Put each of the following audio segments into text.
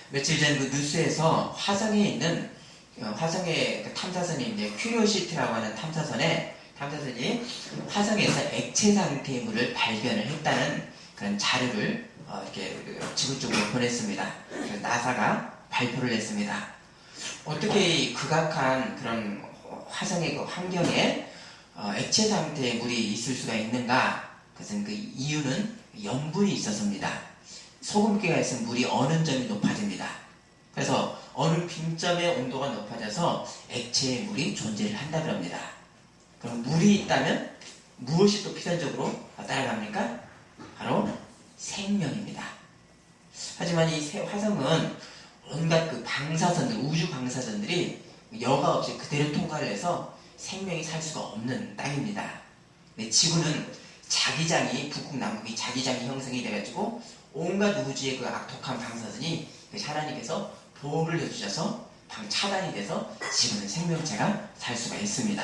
며칠 전 그 뉴스에서 화성에 있는 화성의 그 탐사선이 이제 큐리오시티라고 하는 탐사선이 화성에서 액체 상태의 물을 발견을 했다는 그런 자료를 이렇게 지구 쪽으로 보냈습니다. 나사가 발표를 했습니다. 어떻게 이 극악한 그런 화성의 그 환경에 액체 상태의 물이 있을 수가 있는가? 그것은 그 이유는 염분이 있어서입니다. 소금기가 있으면 물이 어느 점이 높아집니다. 그래서 어느 빈점의 온도가 높아져서 액체의 물이 존재를 한다 그럽니다. 그럼 물이 있다면 무엇이 또 필연적으로 따라갑니까? 바로 생명입니다. 하지만 이 화성은 온갖 그 방사선들, 우주 방사선들이 여과 없이 그대로 통과를 해서 생명이 살 수가 없는 땅입니다. 지구는 자기장이, 북극, 남극이 자기장이 형성이 돼가지고 온갖 우주의 그 악독한 방사선이 하나님께서 보호를 해주셔서 차단이 돼서 지구는 생명체가 살 수가 있습니다.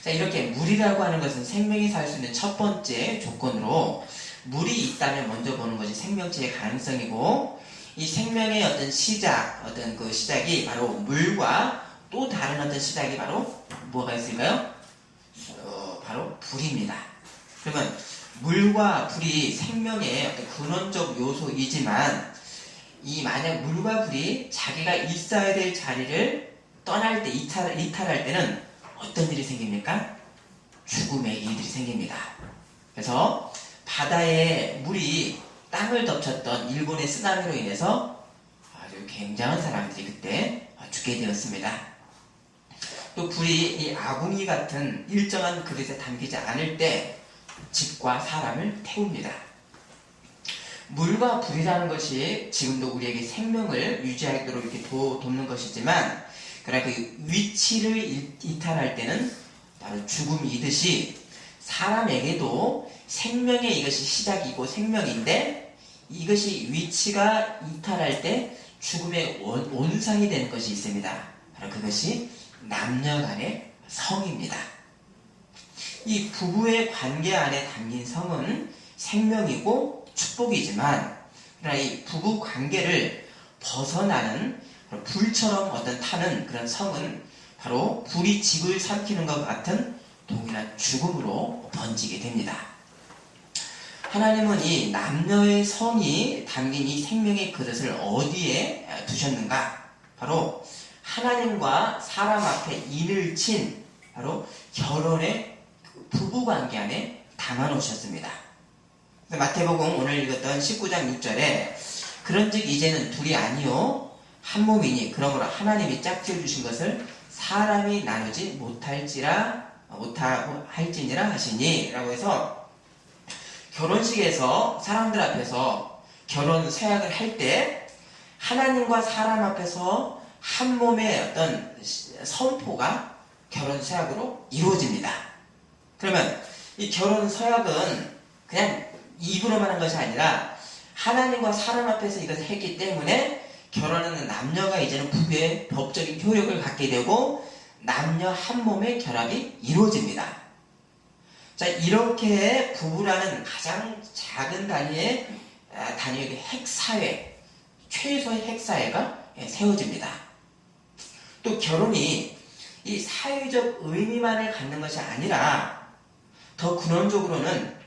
자, 이렇게 물이라고 하는 것은 생명이 살 수 있는 첫 번째 조건으로 물이 있다면 먼저 보는 것이 생명체의 가능성이고, 이 생명의 어떤 시작이 바로 물과 또 다른 어떤 시작이 바로 뭐가 있을까요? 바로 불입니다. 그러면 물과 불이 생명의 어떤 근원적 요소이지만, 만약 물과 불이 자기가 있어야 될 자리를 떠날 때, 이탈할 때는 어떤 일이 생깁니까? 죽음의 일들이 생깁니다. 그래서 바다에 물이 땅을 덮쳤던 일본의 쓰나미로 인해서 아주 굉장한 사람들이 그때 죽게 되었습니다. 또 불이 이 아궁이 같은 일정한 그릇에 담기지 않을 때 집과 사람을 태웁니다. 물과 불이라는 것이 지금도 우리에게 생명을 유지하도록 이렇게 돕는 것이지만, 그러나 그 위치를 이탈할 때는 바로 죽음이듯이 사람에게도 생명의 이것이 시작이고 생명인데, 이것이 위치가 이탈할 때 죽음의 온상이 되는 것이 있습니다. 바로 그것이 남녀 간의 성입니다. 이 부부의 관계 안에 담긴 성은 생명이고 축복이지만, 그러나 이 부부 관계를 벗어나는 불처럼 타는 그런 성은 바로 불이 집을 삼키는 것 같은 동일한 죽음으로 번지게 됩니다. 하나님은 이 남녀의 성이 담긴 이 생명의 그릇을 어디에 두셨는가? 바로 하나님과 사람 앞에 인을 친 바로 결혼의 부부관계 안에 담아놓으셨습니다. 마태복음 오늘 읽었던 19장 6절에 그런즉 이제는 둘이 아니요 한 몸이니 그러므로 하나님이 짝지어 주신 것을 사람이 나누지 못할지니라 하시니 라고 해서, 결혼식에서 사람들 앞에서 결혼 서약을 할 때 하나님과 사람 앞에서 한 몸의 어떤 선포가 결혼 서약으로 이루어집니다. 그러면 이 결혼 서약은 그냥 입으로만 한 것이 아니라 하나님과 사람 앞에서 이것을 했기 때문에 결혼하는 남녀가 이제는 부부의 법적인 효력을 갖게 되고 남녀 한 몸의 결합이 이루어집니다. 자, 이렇게 부부라는 가장 작은 단위의 핵사회, 최소의 핵사회가 세워집니다. 또 결혼이 이 사회적 의미만을 갖는 것이 아니라 더 근원적으로는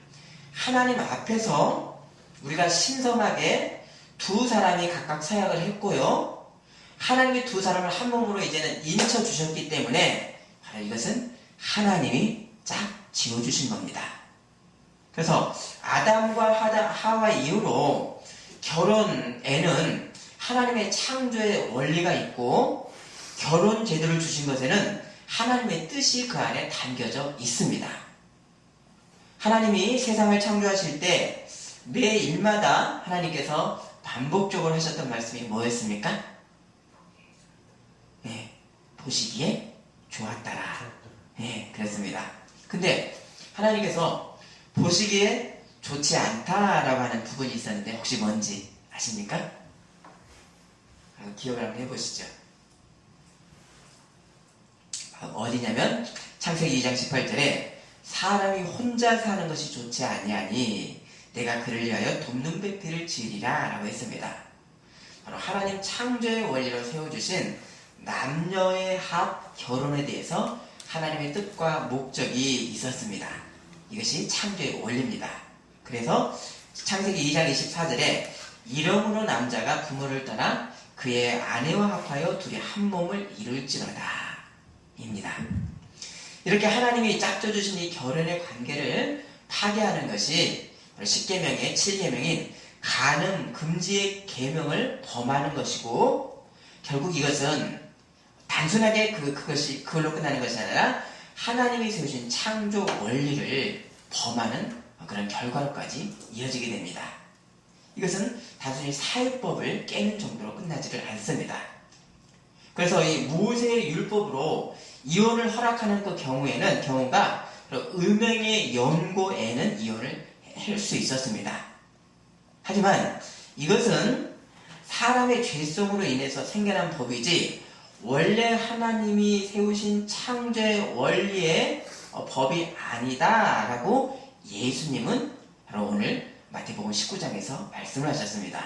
하나님 앞에서 우리가 신성하게 두 사람이 각각 서약을 했고요, 하나님이 두 사람을 한 몸으로 이제는 인쳐 주셨기 때문에 바로 이것은 하나님이 짝 지어주신 겁니다. 그래서 아담과 하와 이후로 결혼에는 하나님의 창조의 원리가 있고, 결혼 제도를 주신 것에는 하나님의 뜻이 그 안에 담겨져 있습니다. 하나님이 세상을 창조하실 때 매 일마다 하나님께서 반복적으로 하셨던 말씀이 뭐였습니까? 보시기에 좋았더라. 그랬습니다. 근데 하나님께서 보시기에 좋지 않다라고 하는 부분이 있었는데 혹시 뭔지 아십니까? 기억을 한번 해보시죠. 어디냐면 창세기 2장 18절에 사람이 혼자 사는 것이 좋지 아니하니 내가 그를 위하여 돕는 배필을 지으리라 라고 했습니다. 바로 하나님 창조의 원리로 세워주신 남녀의 합 결혼에 대해서 하나님의 뜻과 목적이 있었습니다. 이것이 창조의 원리입니다. 그래서 창세기 2장 24절에 이러므로 남자가 부모를 떠나 그의 아내와 합하여 둘이 한 몸을 이룰지로다 입니다. 이렇게 하나님이 짝져주신 이 결혼의 관계를 파괴하는 것이 십계명의 7계명인 간음 금지의 계명을 범하는 것이고, 결국 이것은 단순하게 그걸로 끝나는 것이 아니라 하나님이 세우신 창조 원리를 범하는 그런 결과로까지 이어지게 됩니다. 이것은 단순히 사회법을 깨는 정도로 끝나지를 않습니다. 그래서 이 모세의 율법으로 이혼을 허락하는 그 경우가 음행의 연고에는 이혼을 할 수 있었습니다. 하지만 이것은 사람의 죄성으로 인해서 생겨난 법이지 원래 하나님이 세우신 창조의 원리의 법이 아니다라고 예수님은 바로 오늘 마태복음 19장에서 말씀을 하셨습니다.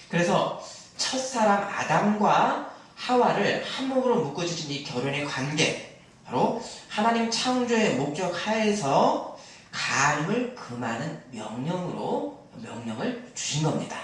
그래서 첫사람 아담과 하와를 한 몸으로 묶어주신 이 결혼의 관계, 바로 하나님 창조의 목적 하에서 간음을 금하는 명령을 주신 겁니다.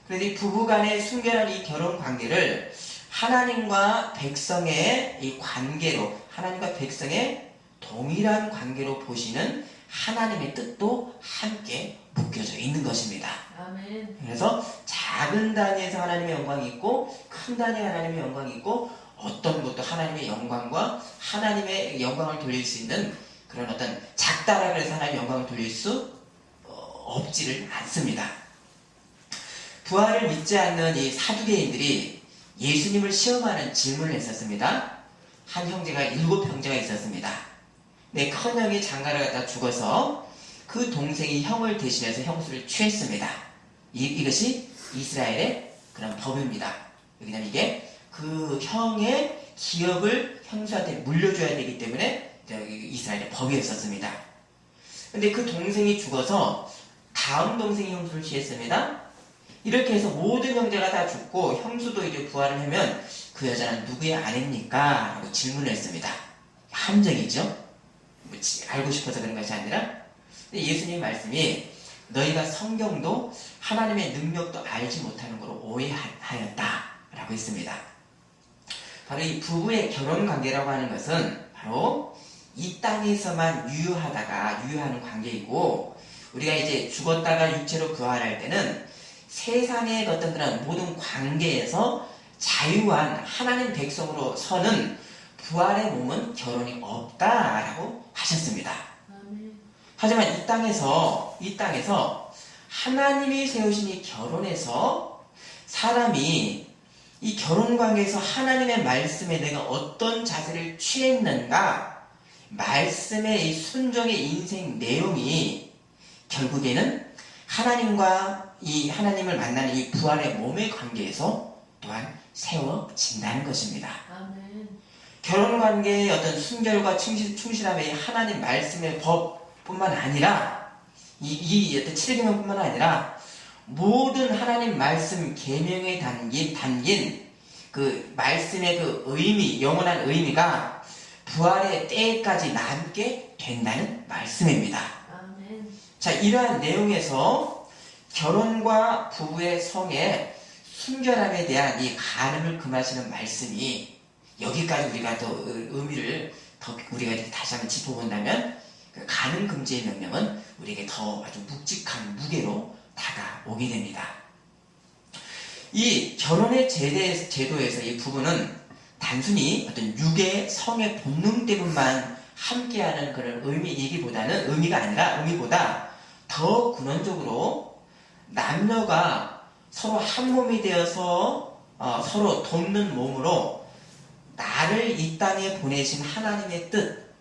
그래서 이 부부간의 순결한 이 결혼 관계를 하나님과 백성의 이 관계로, 하나님과 백성의 동일한 관계로 보시는 하나님의 뜻도 함께 묶여져 있는 것입니다. 아멘. 그래서 작은 단위에서 하나님의 영광이 있고 큰 단위에 하나님의 영광이 있고, 어떤 것도 하나님의 영광과 하나님의 영광을 돌릴 수 있는 그런 어떤 작다라 그래서 하나님의 영광을 돌릴 수 없지를 않습니다. 부활을 믿지 않는 이 사두개인들이 예수님을 시험하는 질문을 했었습니다. 한 형제가 7형제가 있었습니다. 네, 큰 형이 장가를 갖다 죽어서 그 동생이 형을 대신해서 형수를 취했습니다. 이것이 이스라엘의 그런 법입니다. 왜냐하면 이게 그 형의 기업을 형수한테 물려줘야 되기 때문에 이스라엘의 법이었었습니다. 근데 그 동생이 죽어서 다음 동생이 형수를 취했습니다. 이렇게 해서 모든 형제가 다 죽고 형수도 이제 부활을 하면 그 여자는 누구의 아내입니까? 라고 질문을 했습니다. 함정이죠? 알고 싶어서 그런 것이 아니라, 예수님 말씀이 너희가 성경도 하나님의 능력도 알지 못하는 걸로 오해하였다 라고 했습니다. 바로 이 부부의 결혼관계라고 하는 것은 바로 이 땅에서만 유효하는 관계이고, 우리가 이제 죽었다가 육체로 부활할 때는 세상의 어떤 그런 모든 관계에서 자유한 하나님 백성으로 서는 부활의 몸은 결혼이 없다라고 하셨습니다. 하지만 이 땅에서 하나님이 세우신 이 결혼에서 사람이 이 결혼 관계에서 하나님의 말씀에 내가 어떤 자세를 취했는가, 말씀의 이 순종의 인생 내용이 결국에는 하나님과 이 하나님을 만나는 이 부활의 몸의 관계에서 또한 세워진다는 것입니다. 아멘. 결혼 관계의 어떤 순결과 충실함의 하나님 말씀의 법뿐만 아니라 이 어떤 7계명뿐만 아니라 모든 하나님 말씀 계명에 담긴 그 말씀의 그 의미, 영원한 의미가 부활의 때까지 남게 된다는 말씀입니다. 아멘. 자, 이러한 내용에서 결혼과 부부의 성의 순결함에 대한 이 간음을 금하시는 말씀이, 여기까지 우리가 더 의미를 우리가 다시 한번 짚어본다면 그 간음 금지의 명령은 우리에게 더 아주 묵직한 무게로 다가오게 됩니다. 이 결혼의 제도에서 이 부부는 단순히 어떤 육의 성의 본능 때문만 함께하는 그런 의미보다 더 근원적으로 남녀가 서로 한 몸이 되어서 서로 돕는 몸으로 나를 이 땅에 보내신 하나님의 뜻,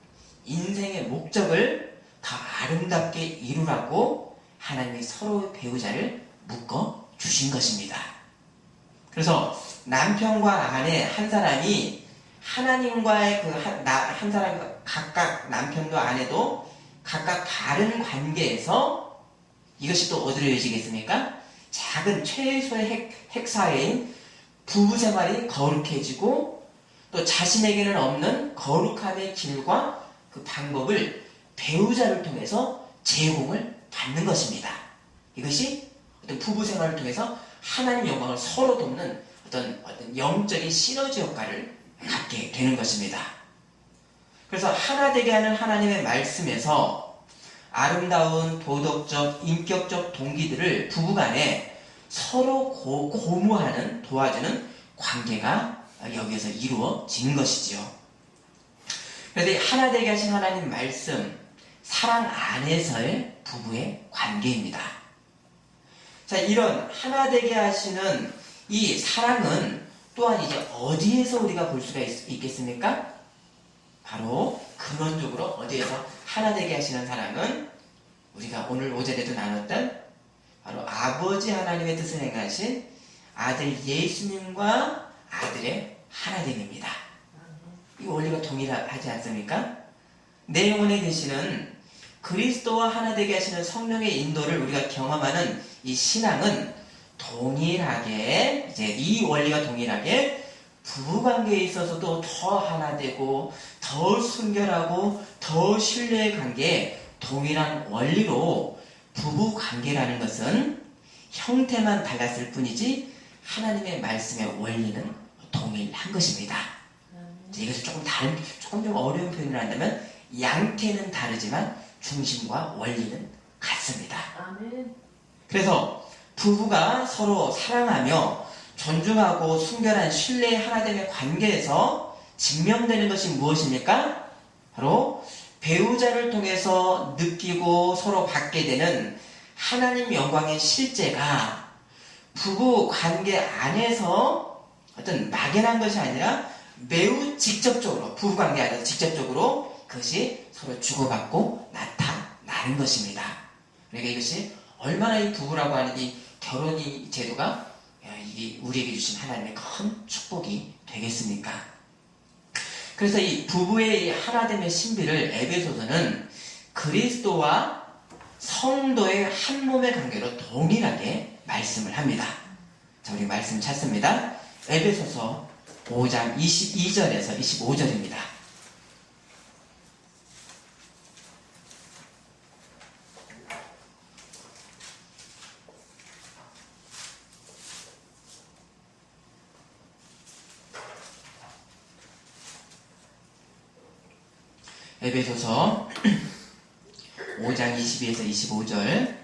인생의 목적을 더 아름답게 이루라고 하나님이 서로의 배우자를 묶어 주신 것입니다. 그래서 남편과 아내 한 사람이 하나님과의 한 사람 각각 남편도 아내도 각각 다른 관계에서 이것이 또 어디로 이어지겠습니까? 작은 최소의 핵사회인 부부 생활이 거룩해지고 또 자신에게는 없는 거룩함의 길과 그 방법을 배우자를 통해서 제공을 받는 것입니다. 이것이 어떤 부부 생활을 통해서 하나님 영광을 서로 돕는 어떤 영적인 시너지 효과를 갖게 되는 것입니다. 그래서 하나 되게 하는 하나님의 말씀에서 아름다운 도덕적, 인격적 동기들을 부부간에 서로 고무하는, 도와주는 관계가 여기에서 이루어진 것이지요. 그래서 이 하나 되게 하신 하나님 말씀, 사랑 안에서의 부부의 관계입니다. 자, 이런 하나 되게 하시는 이 사랑은 또한 이제 어디에서 우리가 볼 수가 있겠습니까? 바로 근원적으로 어디에서 하나 되게 하시는 사랑은 우리가 오늘 오전에도 나눴던 바로 아버지 하나님의 뜻을 행하신 아들 예수님과 아들의 하나됨입니다. 이 원리가 동일하지 않습니까? 내 영혼에 계시는 그리스도와 하나 되게 하시는 성령의 인도를 우리가 경험하는 이 신앙은 동일하게, 이제 이 원리가 동일하게 부부관계에 있어서도 더 하나 되고 더 순결하고 더 신뢰의 관계에 동일한 원리로 부부관계라는 것은 형태만 달랐을 뿐이지 하나님의 말씀의 원리는 동일한 것입니다. 이것을 조금 좀 어려운 표현을 한다면 양태는 다르지만 중심과 원리는 같습니다. 그래서 부부가 서로 사랑하며 존중하고 순결한 신뢰의 하나됨의 관계에서 증명되는 것이 무엇입니까? 바로 배우자를 통해서 느끼고 서로 받게 되는 하나님 영광의 실제가 부부 관계 안에서 어떤 막연한 것이 아니라 매우 직접적으로, 부부 관계 안에서 직접적으로 그것이 서로 주고받고 나타나는 것입니다. 그러니까 이것이 얼마나 이 부부라고 하는 이 결혼이 제도가 우리에게 주신 하나님의 큰 축복이 되겠습니까? 그래서 이 부부의 하나됨의 신비를 에베소서는 그리스도와 성도의 한 몸의 관계로 동일하게 말씀을 합니다. 자, 우리 말씀 찾습니다. 에베소서 5장 22절에서 25절입니다. 에베소서 5장 22에서 25절.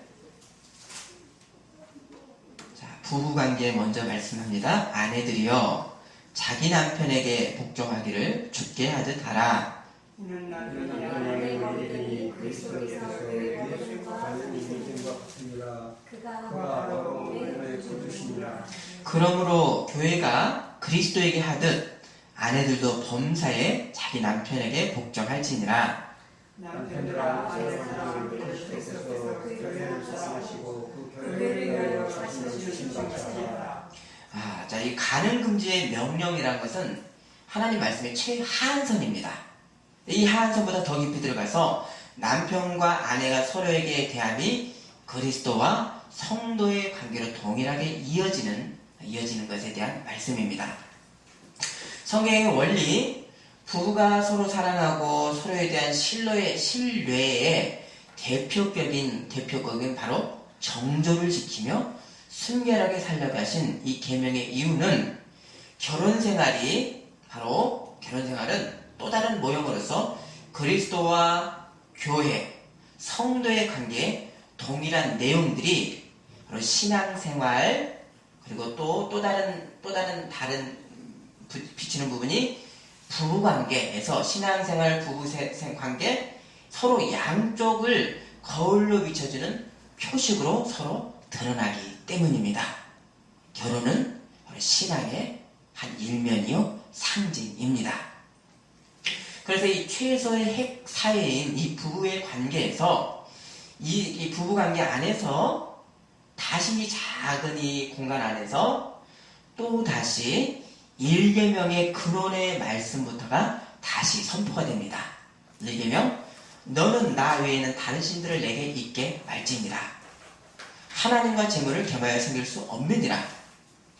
자, 부부관계 먼저 말씀합니다. 아내들이여 자기 남편에게 복종하기를 주께 하듯 하라. 이는 남편이 아내의 머리니 그리스도께서 교회를 받는 이미진 것 같으니라. 그가 바로 몸의 구주시니라. 그러므로 교회가 그리스도에게 하듯 아내들도 범사에 자기 남편에게 복종할지니라. 남편들아 사랑하는 그리스도께서 교회를 사랑하시고 그 교회를 위하여 자신을 주신 것처럼. 자, 이 가는 금지의 명령이라는 것은 하나님 말씀의 최하한선입니다. 이 하한선보다 더 깊이 들어가서 남편과 아내가 서로에게 대함이 그리스도와 성도의 관계로 동일하게 이어지는 것에 대한 말씀입니다. 성경의 원리, 부부가 서로 사랑하고 서로에 대한 신뢰의 대표격인 바로 정조를 지키며 순결하게 살려가신 이 계명의 이유는 결혼생활은 또 다른 모형으로서 그리스도와 교회, 성도의 관계에 동일한 내용들이 바로 신앙생활, 그리고 또 다른 비치는 부분이 부부관계에서 신앙생활, 부부관계 서로 양쪽을 거울로 비춰주는 표식으로 서로 드러나기 때문입니다. 결혼은 바로 신앙의 한 일면이요 상징입니다. 그래서 이 최소의 핵 사회인 이 부부의 관계에서 이 부부관계 안에서 다시 이 작은 이 공간 안에서 또 다시 1계명의 근원의 말씀부터가 다시 선포가 됩니다. 1계명, 너는 나 외에는 다른 신들을 내게 있게 말지니라. 하나님과 재물을 겸하여 섬길 수 없느니라.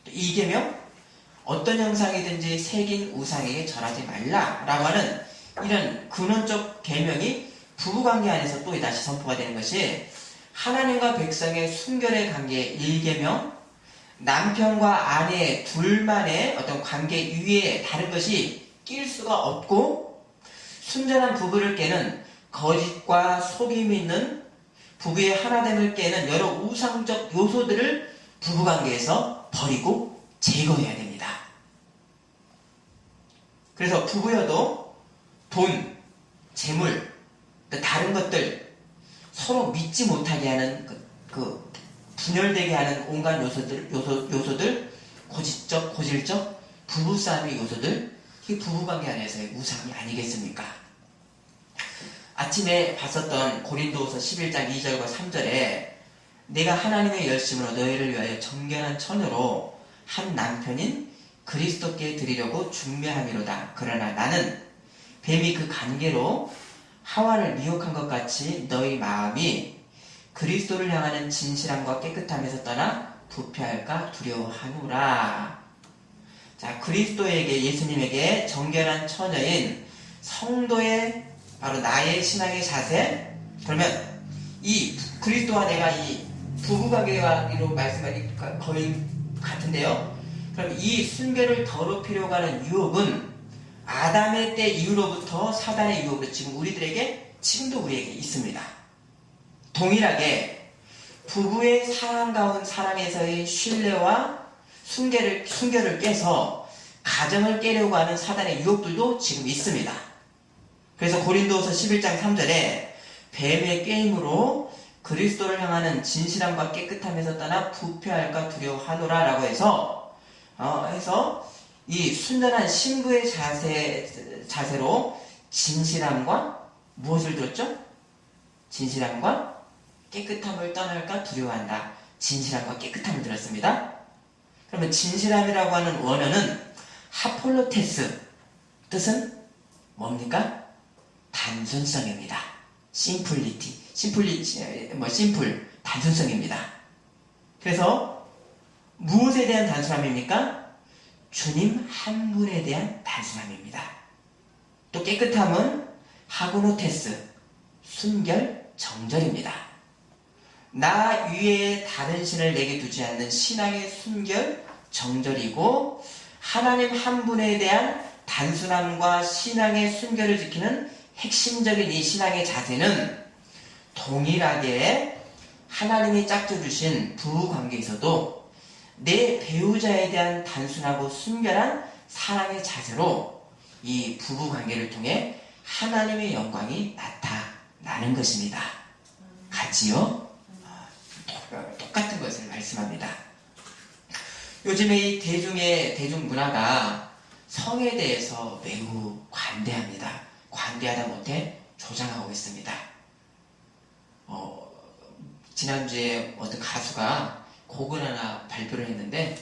2계명 어떤 형상이든지 새긴 우상에게 절하지 말라라고 하는 이런 근원적 계명이 부부관계 안에서 또 다시 선포가 되는 것이 하나님과 백성의 순결의 관계 1계명, 남편과 아내 둘만의 어떤 관계 위에 다른 것이 낄 수가 없고 순전한 부부를 깨는 거짓과 속임이 있는 부부의 하나됨을 깨는 여러 우상적 요소들을 부부관계에서 버리고 제거해야 됩니다. 그래서 부부여도 돈, 재물, 다른 것들 서로 믿지 못하게 하는 분열되게 하는 온갖 요소들, 고질적 부부싸움의 요소들, 이 부부관계 안에서의 우상이 아니겠습니까? 아침에 봤었던 고린도후서 11장 2절과 3절에 내가 하나님의 열심으로 너희를 위하여 정결한 처녀로 한 남편인 그리스도께 드리려고 준비함이로다. 그러나 나는 뱀이 그 관계로 하와를 미혹한 것 같이 너희 마음이 그리스도를 향하는 진실함과 깨끗함에서 떠나 부패할까 두려워하노라. 자, 그리스도에게, 예수님에게 정결한 처녀인 성도의 바로 나의 신앙의 자세. 그러면 이 그리스도와 내가 이 부부관계로 말씀하니까 거의 같은데요. 그럼 이 순결을 더럽히려고 하는 유혹은 아담의 때 이후로부터 사단의 유혹으로 지금 우리들에게, 지금도 우리에게 있습니다. 동일하게 부부의 사랑 가운 사랑에서의 신뢰와 순결을 깨서 가정을 깨려고 하는 사단의 유혹들도 지금 있습니다. 그래서 고린도후서 11장 3절에 뱀의 게임으로 그리스도를 향하는 진실함과 깨끗함에서 떠나 부패할까 두려워하노라 라고 해서 이 순전한 신부의 자세로 진실함과 무엇을 들었죠? 진실함과 깨끗함을 떠날까 두려워한다. 진실함과 깨끗함을 들었습니다. 그러면 진실함이라고 하는 원어는 하폴로테스, 뜻은 뭡니까? 단순성입니다. 심플, 단순성입니다. 그래서 무엇에 대한 단순함입니까? 주님 한 분에 대한 단순함입니다. 또 깨끗함은 하고노테스, 순결, 정절입니다. 나 위에 다른 신을 내게 두지 않는 신앙의 순결, 정절이고 하나님 한 분에 대한 단순함과 신앙의 순결을 지키는 핵심적인 이 신앙의 자세는 동일하게 하나님이 짝져주신 부부관계에서도 내 배우자에 대한 단순하고 순결한 사랑의 자세로 이 부부관계를 통해 하나님의 영광이 나타나는 것입니다. 같지요? 똑같은 것을 말씀합니다. 요즘에 이 대중문화가 성에 대해서 매우 관대합니다. 관대하다 못해 조장하고 있습니다. 지난주에 어떤 가수가 곡을 하나 발표를 했는데,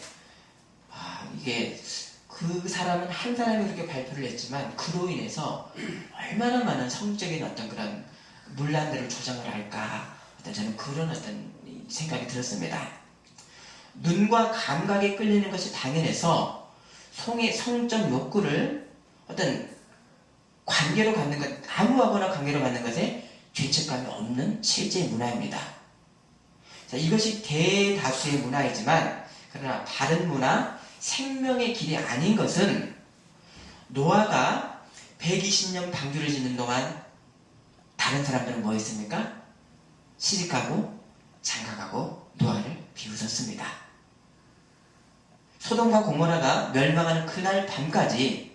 이게 그 사람은 한 사람이 그렇게 발표를 했지만 그로 인해서 얼마나 많은 성적인 어떤 그런 문란들을 조장을 할까, 저는 그런 어떤 생각이 들었습니다. 눈과 감각에 끌리는 것이 당연해서 성적 욕구를 어떤 관계로 갖는 것, 아무하거나 관계로 갖는 것에 죄책감이 없는 실제 문화입니다. 자, 이것이 대다수의 문화이지만, 그러나 바른 문화, 생명의 길이 아닌 것은 노아가 120년 방주를 짓는 동안 다른 사람들은 뭐 했습니까? 시집가고 장가가고 노아를 비웃었습니다. 소돔과 고모라가 멸망하는 그날 밤까지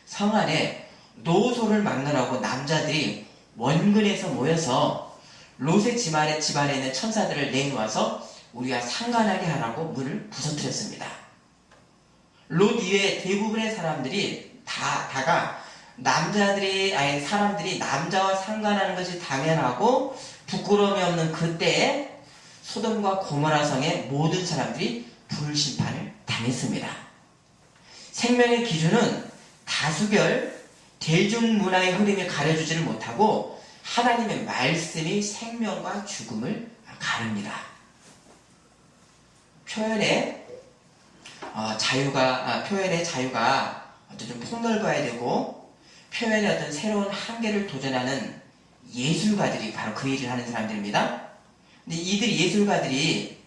성 안에 노소를 막느라고 남자들이 원근에서 모여서 롯의 집안에 있는 천사들을 내놓아서 우리가 상관하게 하라고 문을 부서뜨렸습니다. 롯 이외에 대부분의 사람들이 다가 사람들이 남자와 상관하는 것이 당연하고 부끄러움이 없는 그때에 소돔과 고모라 성의 모든 사람들이 불심판을 당했습니다. 생명의 기준은 다수결, 대중문화의 흐름이 가려주지를 못하고 하나님의 말씀이 생명과 죽음을 가릅니다. 표현의 자유가 어떤 좀 폭넓어야 되고 표현의 어떤 새로운 한계를 도전하는 예술가들이 바로 그 일을 하는 사람들입니다. 근데 이들이 예술가들이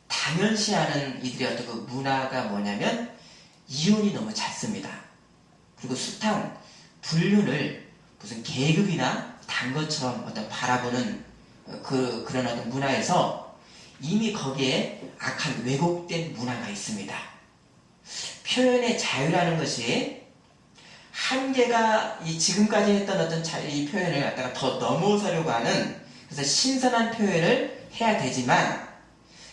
당연시하는 이들의 어떤 그 문화가 뭐냐면 이론이 너무 잦습니다. 그리고 숱한 불륜을 무슨 계급이나 단 것처럼 어떤 바라보는 그런 어떤 문화에서 이미 거기에 악한 왜곡된 문화가 있습니다. 표현의 자유라는 것이 한계가 지금까지 했던 어떤 이 표현을 갖다가 더 넘어서려고 하는 그래서 신선한 표현을 해야 되지만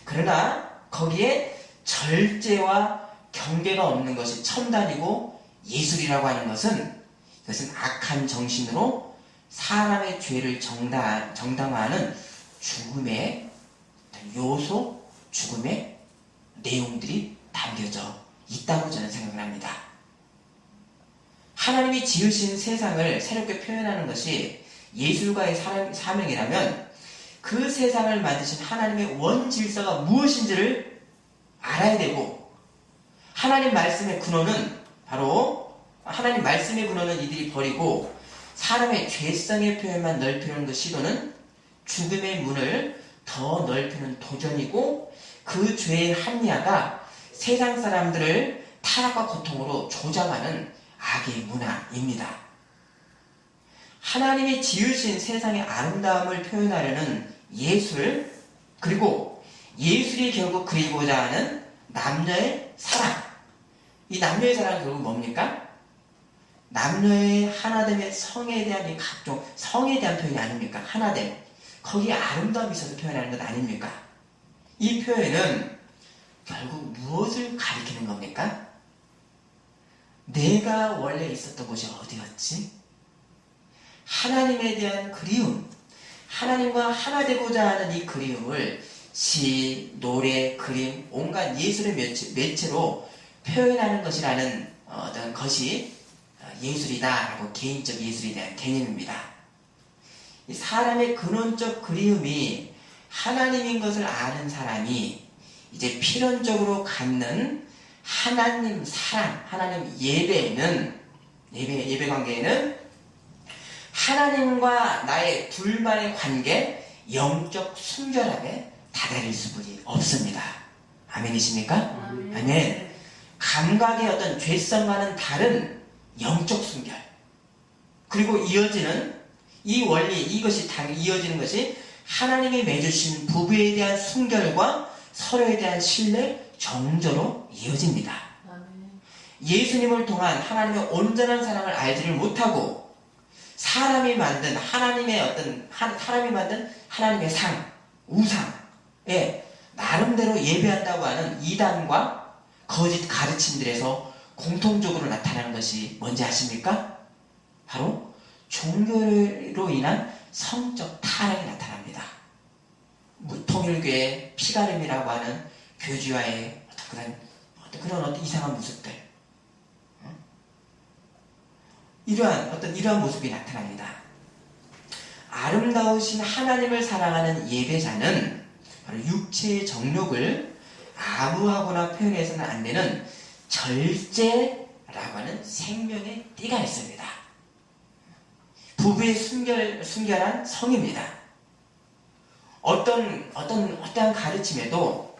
그러나 거기에 절제와 경계가 없는 것이 첨단이고 예술이라고 하는 것은 그것은 악한 정신으로 사람의 죄를 정당화하는 죽음의 요소, 죽음의 내용들이 담겨져 있다고 저는 생각을 합니다. 하나님이 지으신 세상을 새롭게 표현하는 것이 예술가의 사명이라면 그 세상을 만드신 하나님의 원질서가 무엇인지를 알아야 되고 하나님 말씀의 근원은 바로 하나님 말씀의 근원은 이들이 버리고 사람의 죄성의 표현만 넓히는 그 시도는 죽음의 문을 더 넓히는 도전이고 그 죄의 합리화가 세상 사람들을 타락과 고통으로 조장하는 악의 문화입니다. 하나님이 지으신 세상의 아름다움을 표현하려는 예술 그리고 예술이 결국 그리고자 하는 남녀의 사랑 이 남녀의 사랑은 결국 뭡니까? 남녀의 하나됨의 성에 대한 이 각종 성에 대한 표현이 아닙니까? 하나됨 거기에 아름다움이 있어서 표현하는 것 아닙니까? 이 표현은 결국 무엇을 가리키는 겁니까? 내가 원래 있었던 곳이 어디였지? 하나님에 대한 그리움 하나님과 하나 되고자 하는 이 그리움을 시, 노래, 그림, 온갖 예술의 매체로 표현하는 것이라는 어떤 것이 예술이다라고 개인적 예술에 대한 개념입니다. 이 사람의 근원적 그리움이 하나님인 것을 아는 사람이 이제 필연적으로 갖는 하나님 사랑, 하나님 예배는 예배 관계에는 하나님과 나의 둘만의 관계, 영적 순결함에 다다를 수밖에 없습니다. 아멘이십니까? 아멘. 감각의 어떤 죄성과는 다른 영적 순결. 그리고 이어지는 이 원리, 이것이 이어지는 것이 하나님이 맺으신 부부에 대한 순결과 서로에 대한 신뢰, 정조로 이어집니다. 예수님을 통한 하나님의 온전한 사랑을 알지를 못하고 사람이 만든 하나님의 상, 우상에 나름대로 예배한다고 하는 이단과 거짓 가르침들에서 공통적으로 나타나는 것이 뭔지 아십니까? 바로 종교로 인한 성적 타락이 나타납니다. 통일교의 피가름이라고 하는 교주와의 그런 이상한 모습들, 이러한 모습이 나타납니다. 아름다우신 하나님을 사랑하는 예배자는 바로 육체의 정욕을 아부하거나 표현해서는 안 되는 절제라고 하는 생명의 띠가 있습니다. 부부의 순결한 성입니다. 어떠한 가르침에도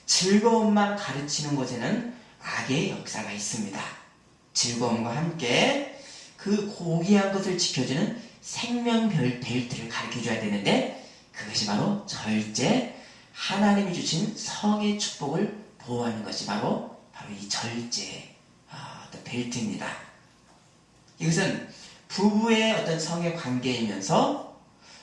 즐거움만 가르치는 곳에는 악의 역사가 있습니다. 즐거움과 함께 그 고귀한 것을 지켜주는 생명별 벨트를 가르쳐줘야 되는데 그것이 바로 절제, 하나님이 주신 성의 축복을 보호하는 것이 바로 이 절제 벨트입니다. 이것은 부부의 어떤 성의 관계이면서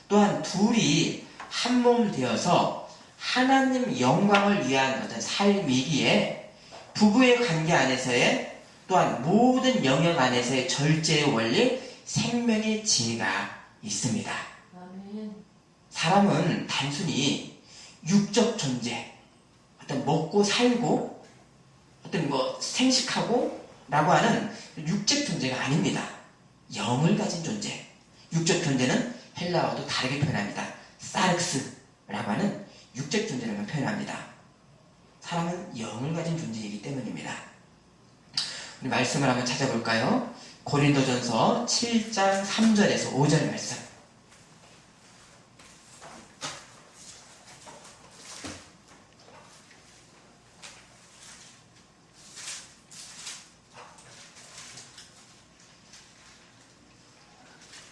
또한 둘이 한 몸 되어서 하나님 영광을 위한 어떤 삶이기에 부부의 관계 안에서의 또한 모든 영역 안에서의 절제의 원리, 생명의 지혜가 있습니다. 사람은 단순히 육적 존재, 먹고 살고, 생식하고 라고 하는 육적 존재가 아닙니다. 영을 가진 존재. 육적 존재는 헬라어도 다르게 표현합니다. 사르크스라고 하는 육적 존재라고 표현합니다. 사람은 영을 가진 존재이기 때문입니다. 우리 말씀을 한번 찾아볼까요? 고린도전서 7장 3절에서 5절 말씀.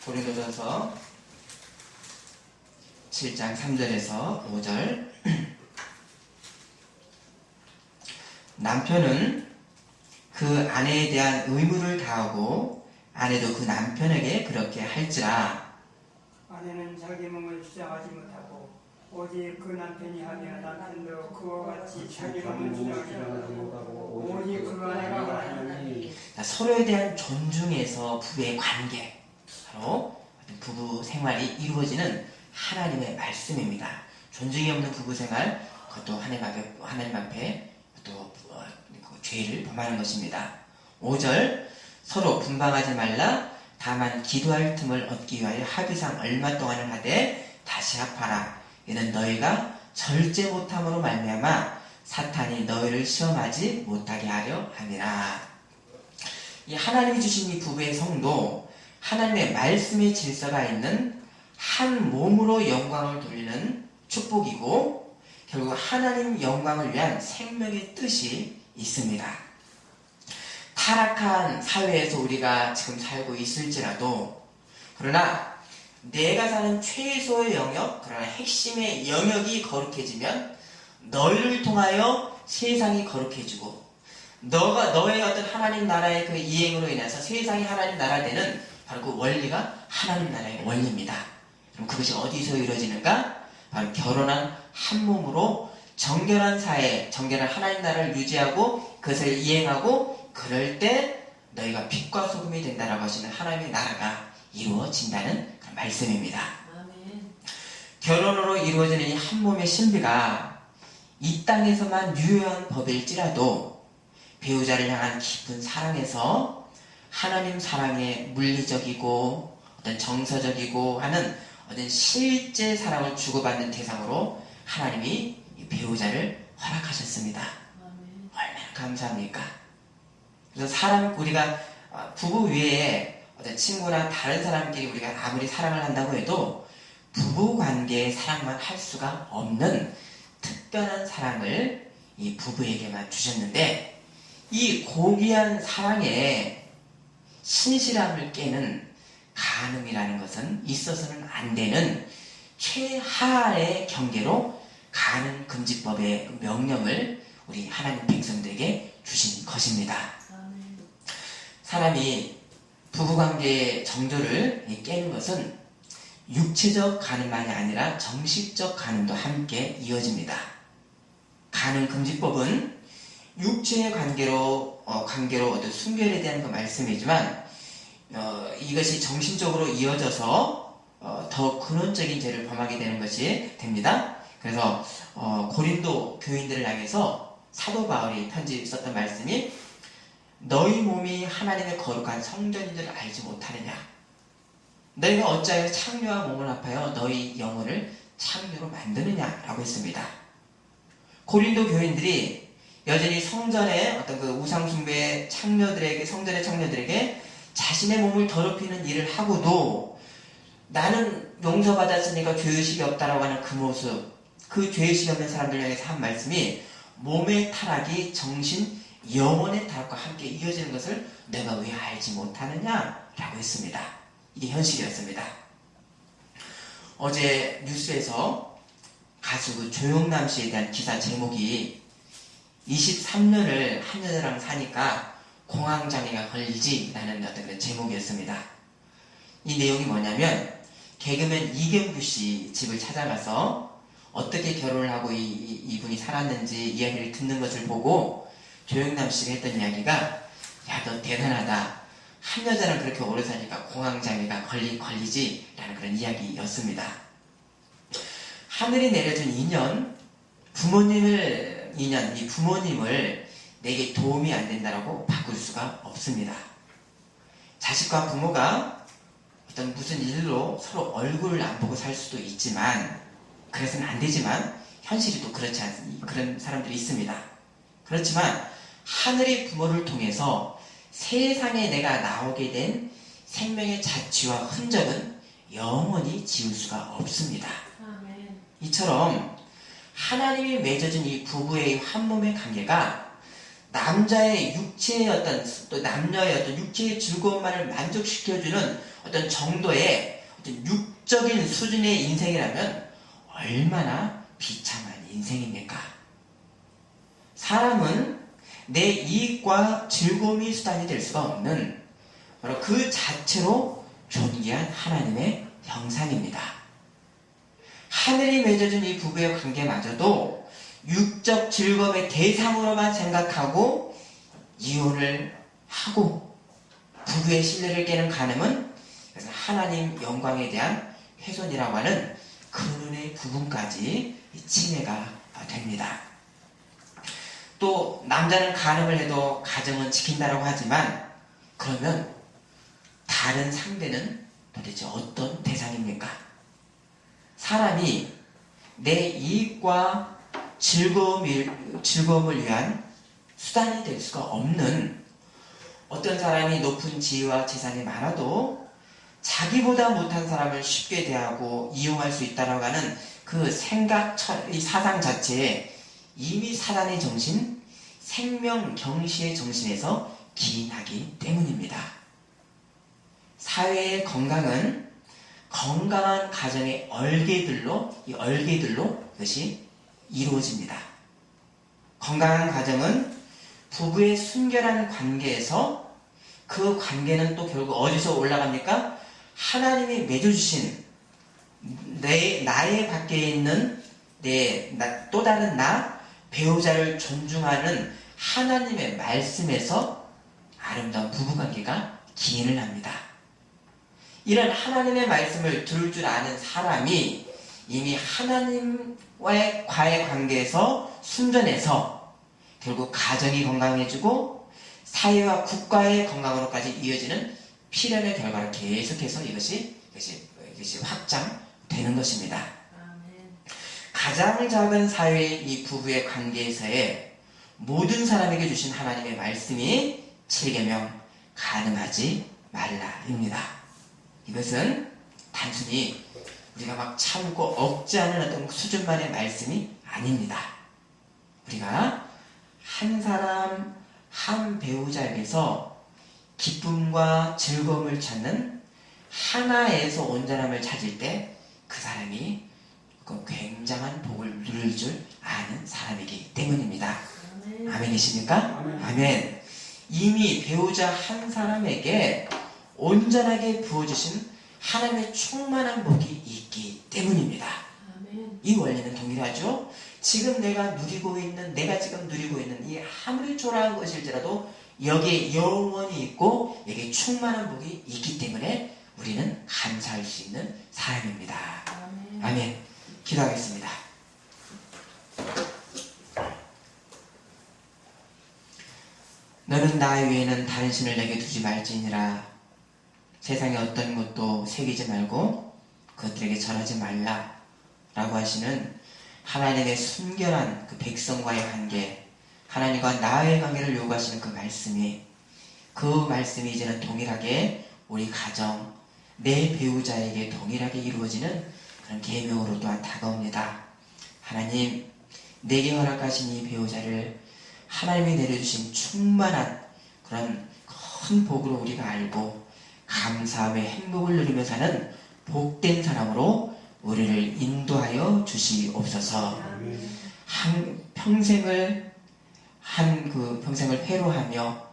고린도전서 7장 3절에서 5절. 남편은 그 아내에 대한 의무를 다하고 아내도 그 남편에게 그렇게 할지라. 아내는 자기 몸을 주장하지 못하고 오직 그 남편이 하며 남편도 그와 같이 자기 몸을 주장하지 못하고 오직 그 아내가 원하니. 서로에 대한 존중에서 부부의 관계, 바로 부부 생활이 이루어지는 하나님의 말씀입니다. 존중이 없는 부부 생활, 그것도 하나님 앞에 또 죄를 범하는 것입니다. 5절, 서로 분방하지 말라. 다만 기도할 틈을 얻기 위하여 합의상 얼마 동안을 하되 다시 합하라. 이는 너희가 절제 못함으로 말미암아 사탄이 너희를 시험하지 못하게 하려 함이라. 이 하나님이 주신 이 부부의 성도, 하나님의 말씀의 질서가 있는 한 몸으로 영광을 돌리는 축복이고, 결국 하나님 영광을 위한 생명의 뜻이 있습니다. 타락한 사회에서 우리가 지금 살고 있을지라도, 그러나 내가 사는 최소의 영역, 그러나 핵심의 영역이 거룩해지면 너희를 통하여 세상이 거룩해지고, 너의 어떤 하나님 나라의 그 이행으로 인해서 세상이 하나님 나라 되는 바로 그 원리가 하나님 나라의 원리입니다. 그럼 그것이 어디서 이루어지는가? 바로 결혼한 한 몸으로 정결한 사회, 정결한 하나님 나라를 유지하고 그것을 이행하고, 그럴 때 너희가 빛과 소금이 된다라고 하시는 하나님의 나라가 이루어진다는 그런 말씀입니다. 아멘. 결혼으로 이루어지는 이 한 몸의 신비가 이 땅에서만 유효한 법일지라도 배우자를 향한 깊은 사랑에서 하나님 사랑의 물리적이고 어떤 정서적이고 하는 어떤 실제 사랑을 주고받는 대상으로 하나님이 이 배우자를 허락하셨습니다. 아멘. 얼마나 감사합니까? 그래서 우리가 부부 외에 어떤 친구나 다른 사람끼리 우리가 아무리 사랑을 한다고 해도 부부 관계의 사랑만 할 수가 없는 특별한 사랑을 이 부부에게만 주셨는데, 이 고귀한 사랑에 신실함을 깨는 간음이라는 것은 있어서는 안 되는 최하의 경계로 간음 금지법의 명령을 우리 하나님 백성들에게 주신 것입니다. 아멘. 사람이 부부관계의 정조를 깨는 것은 육체적 간음만이 아니라 정신적 간음도 함께 이어집니다. 간음 금지법은 육체의 관계로 어떤 순결에 대한 그 말씀이지만, 이것이 정신적으로 이어져서 더 근원적인 죄를 범하게 되는 것이 됩니다. 그래서 고린도 교인들을 향해서 사도 바울이 편지 썼던 말씀이, 너희 몸이 하나님의 거룩한 성전인 줄 알지 못하느냐? 너희가 어찌하여 창녀와 몸을 합하여 너희 영혼을 창녀로 만드느냐라고 했습니다. 고린도 교인들이 여전히 성전의 어떤 그 우상숭배의 성전의 창녀들에게 자신의 몸을 더럽히는 일을 하고도 나는 용서받았으니까 죄의식이 없다라고 하는 그 모습, 그 죄의식이 없는 사람들 향해서 한 말씀이 몸의 타락이 정신, 영혼의 타락과 함께 이어지는 것을 내가 왜 알지 못하느냐라고 했습니다. 이게 현실이었습니다. 어제 뉴스에서 가수 그 조영남 씨에 대한 기사 제목이 23년을 한 여자랑 사니까 공황장애가 걸리지라는 어떤 그런 제목이었습니다. 이 내용이 뭐냐면, 개그맨 이경규 씨 집을 찾아가서 어떻게 결혼을 하고 이분이 살았는지 이야기를 듣는 것을 보고 조영남 씨가 했던 이야기가, 야, 너 대단하다. 한 여자랑 그렇게 오래 사니까 공황장애가 걸리지 라는 그런 이야기였습니다. 하늘이 내려준 인연, 이 부모님을 내게 도움이 안 된다라고 바꿀 수가 없습니다. 자식과 부모가 무슨 일로 서로 얼굴을 안 보고 살 수도 있지만, 그래서는 안 되지만, 현실이 또 그런 사람들이 있습니다. 그렇지만 하늘의 부모를 통해서 세상에 내가 나오게 된 생명의 자취와 흔적은 영원히 지울 수가 없습니다. 아멘. 이처럼 하나님이 맺어준 이 부부의 한 몸의 관계가 남자의 육체의 또 남녀의 어떤 육체의 즐거움만을 만족시켜주는 어떤 정도의 어떤 육적인 수준의 인생이라면 얼마나 비참한 인생입니까? 사람은 내 이익과 즐거움이 수단이 될 수가 없는 바로 그 자체로 존귀한 하나님의 형상입니다. 하늘이 맺어준 이 부부의 관계마저도 육적 즐거움의 대상으로만 생각하고 이혼을 하고 부부의 신뢰를 깨는 간음은 그래서 하나님 영광에 대한 훼손이라고 하는 근원의 부분까지 침해가 됩니다. 또 남자는 간음을 해도 가정은 지킨다라고 하지만 그러면 다른 상대는 도대체 어떤 대상입니까? 사람이 내 이익과 즐거움을 위한 수단이 될 수가 없는 어떤 사람이 높은 지위와 재산이 많아도 자기보다 못한 사람을 쉽게 대하고 이용할 수 있다라고 하는 그 이 사상 자체에 이미 사단의 정신, 생명 경시의 정신에서 기인하기 때문입니다. 사회의 건강은 건강한 가정의 얼개들로 이것이 이루어집니다. 건강한 가정은 부부의 순결한 관계에서 그 관계는 또 결국 어디서 올라갑니까? 하나님이 맺어주신 나의 밖에 있는 또 다른 배우자를 존중하는 하나님의 말씀에서 아름다운 부부관계가 기인을 합니다. 이런 하나님의 말씀을 들을 줄 아는 사람이 이미 하나님과의 관계에서 순전해서 결국 가정이 건강해지고 사회와 국가의 건강으로까지 이어지는 필연의 결과를 계속해서 이것이 확장되는 것입니다. 아멘. 가장 작은 사회의 이 부부의 관계에서의 모든 사람에게 주신 하나님의 말씀이 7계명 간음하지 말라입니다. 이것은 단순히 우리가 막 참고 억제하는 어떤 수준만의 말씀이 아닙니다. 우리가 한 사람 한 배우자에게서 기쁨과 즐거움을 찾는 하나에서 온전함을 찾을 때 그 사람이 굉장한 복을 누릴 줄 아는 사람이기 때문입니다. 아멘. 아멘이십니까? 아멘. 아멘. 이미 배우자 한 사람에게 온전하게 부어주신 하나님의 충만한 복이 있기 때문입니다. 아멘. 이 원리는 동일하죠. 내가 지금 누리고 있는 이 아무리 초라한 것일지라도 여기에 영원히 있고 여기에 충만한 복이 있기 때문에 우리는 감사할 수 있는 사람입니다. 아멘. 아멘. 기도하겠습니다. 너는 나 외에는 다른 신을 내게 두지 말지니라. 세상에 어떤 것도 새기지 말고 그것들에게 절하지 말라 라고 하시는 하나님의 순결한 그 백성과의 관계, 하나님과 나의 관계를 요구하시는 그 말씀이 이제는 동일하게 우리 가정, 내 배우자에게 동일하게 이루어지는 그런 계명으로 또한 다가옵니다. 하나님, 내게 허락하신 이 배우자를 하나님이 내려주신 충만한 그런 큰 복으로 우리가 알고 감사함의 행복을 누리며 사는 복된 사람으로 우리를 인도하여 주시옵소서. 평생을 회로하며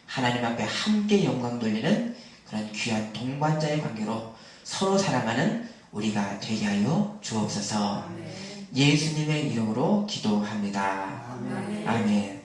하나님 앞에 함께 영광 돌리는 그런 귀한 동반자의 관계로 서로 사랑하는 우리가 되게 하여 주옵소서. 예수님의 이름으로 기도합니다. 아멘.